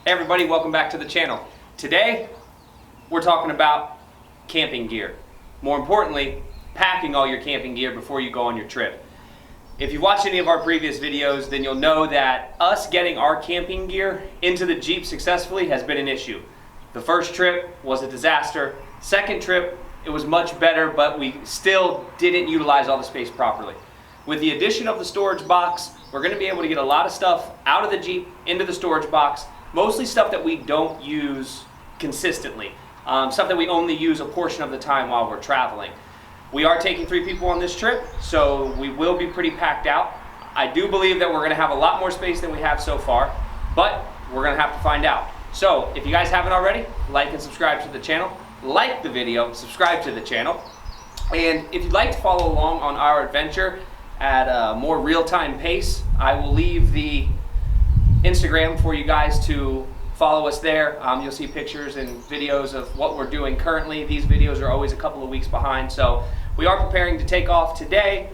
Hey everybody, welcome back to the channel. Today, we're talking about camping gear. More importantly, packing all your camping gear before you go on your trip. If you've watched any of our previous videos, then you'll know that us getting our camping gear into the Jeep successfully has been an issue. The first trip was a disaster. Second trip, it was much better, but we still didn't utilize all the space properly. With the addition of the storage box, we're going to be able to get a lot of stuff out of the Jeep into the storage box. Mostly stuff that we don't use consistently. Stuff that we only use a portion of the time while we're traveling. We are taking 3 people on this trip, so we will be pretty packed out. I do believe that we're going to have a lot more space than we have so far, but we're going to have to find out. So if you guys haven't already, like and subscribe to the channel. Like the video, subscribe to the channel. And if you'd like to follow along on our adventure at a more real-time pace, I will leave the Instagram for you guys to follow us there. You'll see pictures and videos of what we're doing currently. These videos are always a couple of weeks behind, so we are preparing to take off today,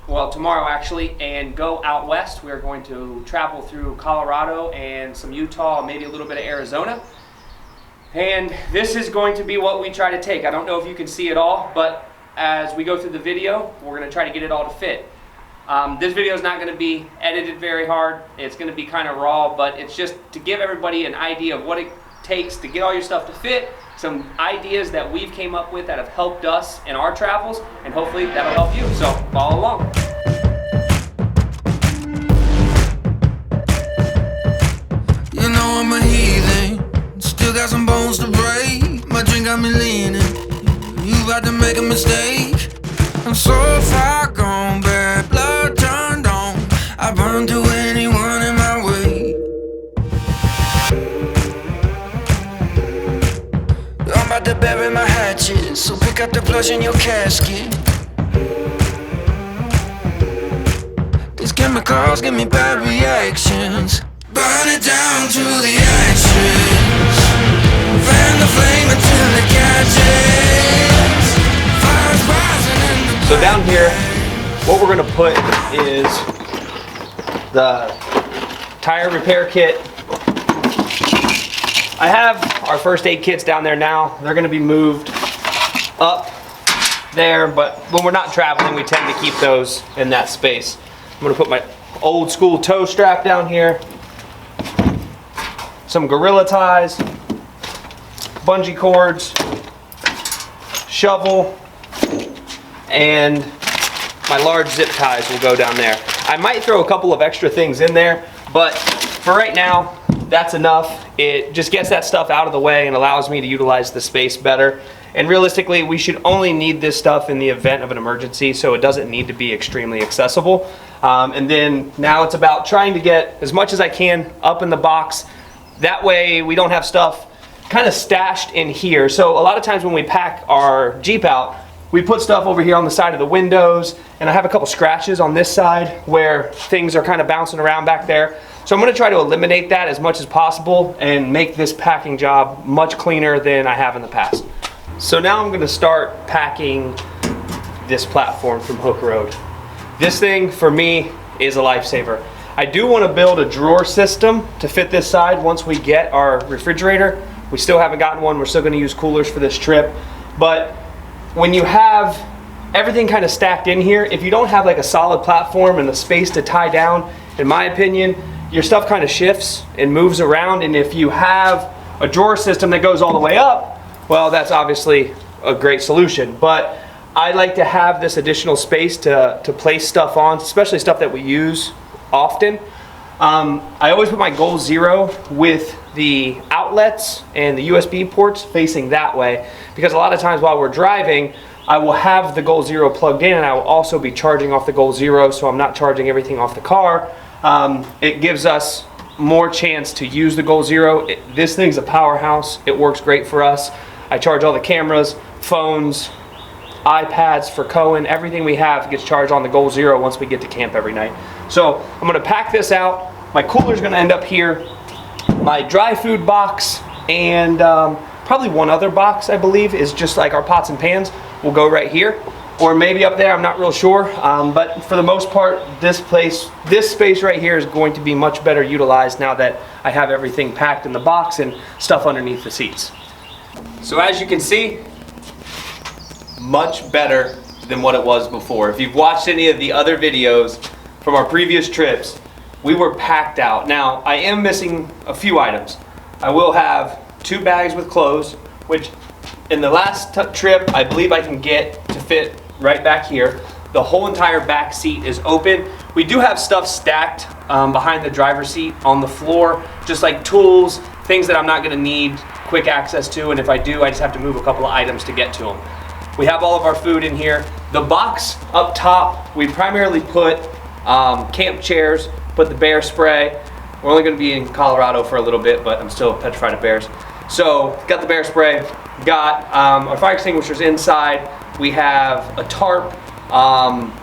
well tomorrow actually, and go out west. We are going to travel through Colorado and some Utah, maybe a little bit of Arizona. And this is going to be what we try to take. I don't know if you can see it all, but as we go through the video, we're going to try to get it all to fit. This video is not going to be edited very hard. It's going to be kind of raw, but it's just to give everybody an idea of what it takes to get all your stuff to fit, some ideas that we've came up with that have helped us in our travels, and hopefully that'll help you. So follow along. You know I'm a heathen, still got some bones to break. My drink got me leaning, you about to make a mistake. I'm so far gone, bad blood turned on. I burn to anyone in my way. I'm about to bury my hatchet, so pick up the flush in your casket. These chemicals give me bad reactions. Burn it down to the ashes. Fan the flame until it catches. Fire's rising in the So down here, what we're going to put is the tire repair kit. I have our first aid kits down there now. They're going to be moved up there, but when we're not traveling, we tend to keep those in that space. I'm going to put my old school tow strap down here, some gorilla ties, bungee cords, shovel, and my large zip ties will go down there. I might throw a couple of extra things in there, but for right now, that's enough. It just gets that stuff out of the way and allows me to utilize the space better. And realistically, we should only need this stuff in the event of an emergency, so it doesn't need to be extremely accessible. And then now it's about trying to get as much as I can up in the box. That way we don't have stuff kind of stashed in here. So a lot of times when we pack our Jeep out, we put stuff over here on the side of the windows, and I have a couple scratches on this side where things are kind of bouncing around back there. So I'm going to try to eliminate that as much as possible and make this packing job much cleaner than I have in the past. So now I'm going to start packing this platform from Hook Road. This thing for me is a lifesaver. I do want to build a drawer system to fit this side once we get our refrigerator. We still haven't gotten one. We're still going to use coolers for this trip. But when you have everything kind of stacked in here, if you don't have like a solid platform and a space to tie down, in my opinion, your stuff kind of shifts and moves around. And if you have a drawer system that goes all the way up, well, that's obviously a great solution. But I like to have this additional space to place stuff on, especially stuff that we use often. I always put my Goal Zero with the outlets and the USB ports facing that way, because a lot of times while we're driving, I will have the Goal Zero plugged in, and I will also be charging off the Goal Zero, so I'm not charging everything off the car. It gives us more chance to use the Goal Zero. This thing's a powerhouse. It works great for us. I charge all the cameras, phones, iPads for Cohen. Everything we have gets charged on the Goal Zero once we get to camp every night. So I'm going to pack this out. My cooler's going to end up here. My dry food box and probably one other box, I believe, is just like our pots and pans will go right here. or maybe up there, I'm not real sure. But for the most part, this space right here is going to be much better utilized now that I have everything packed in the box and stuff underneath the seats. So as you can see, much better than what it was before. If you've watched any of the other videos from our previous trips, we were packed out. Now, I am missing a few items. I will have 2 bags with clothes, which in the last trip, I believe I can get to fit right back here. The whole entire back seat is open. We do have stuff stacked behind the driver's seat on the floor, just like tools, things that I'm not gonna need quick access to, and if I do, I just have to move a couple of items to get to them. We have all of our food in here. The box up top, we primarily put camp chairs, put the bear spray. We're only gonna be in Colorado for a little bit, but I'm still petrified of bears. So, got the bear spray, got our fire extinguishers inside. We have a tarp,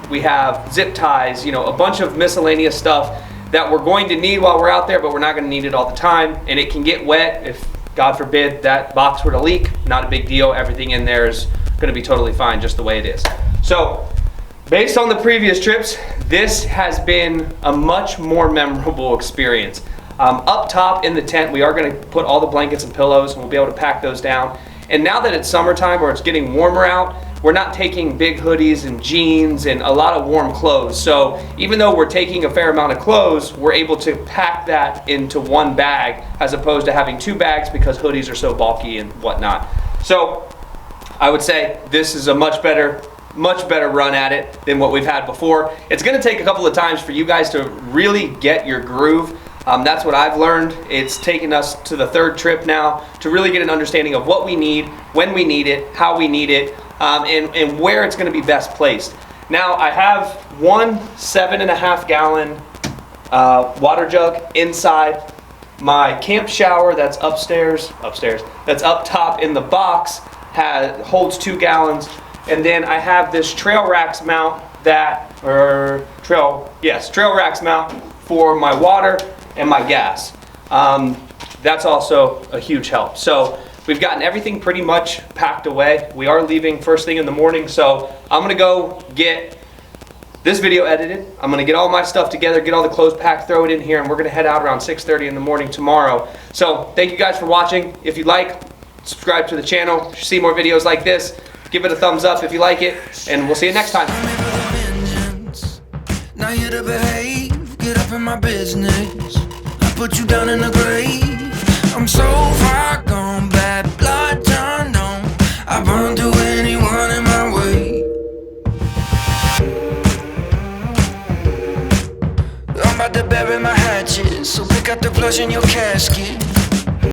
we have zip ties, you know, a bunch of miscellaneous stuff that we're going to need while we're out there, but we're not gonna need it all the time. And it can get wet if, God forbid, that box were to leak. Not a big deal, everything in there is gonna be totally fine just the way it is. So, based on the previous trips, this has been a much more memorable experience. Up top in the tent, we are gonna put all the blankets and pillows, and we'll be able to pack those down. And now that it's summertime or it's getting warmer out, we're not taking big hoodies and jeans and a lot of warm clothes. So even though we're taking a fair amount of clothes, we're able to pack that into one bag as opposed to having 2 bags because hoodies are so bulky and whatnot. So I would say this is a much better run at it than what we've had before. It's gonna take a couple of times for you guys to really get your groove. That's what I've learned. It's taken us to the 3rd trip now to really get an understanding of what we need, when we need it, how we need it, and where it's gonna be best placed. Now I have one 7.5 gallon water jug inside. My camp shower that's upstairs, that's up top in the box holds 2 gallons. And then I have this trail racks mount trail racks mount for my water and my gas. That's also a huge help. So we've gotten everything pretty much packed away. We are leaving first thing in the morning, so I'm gonna go get this video edited. I'm gonna get all my stuff together, get all the clothes packed, throw it in here, and we're gonna head out around 6:30 in the morning tomorrow. So thank you guys for watching. If you like, subscribe to the channel, see more videos like this. Give it a thumbs up if you like it, and we'll see you next time. Now here to behave, get up in my business. I put you down in the grave. I'm so far gone, bad blood turned on. I burn through anyone in my way. I'm about to bury my hatchet, so pick up the flush in your casket.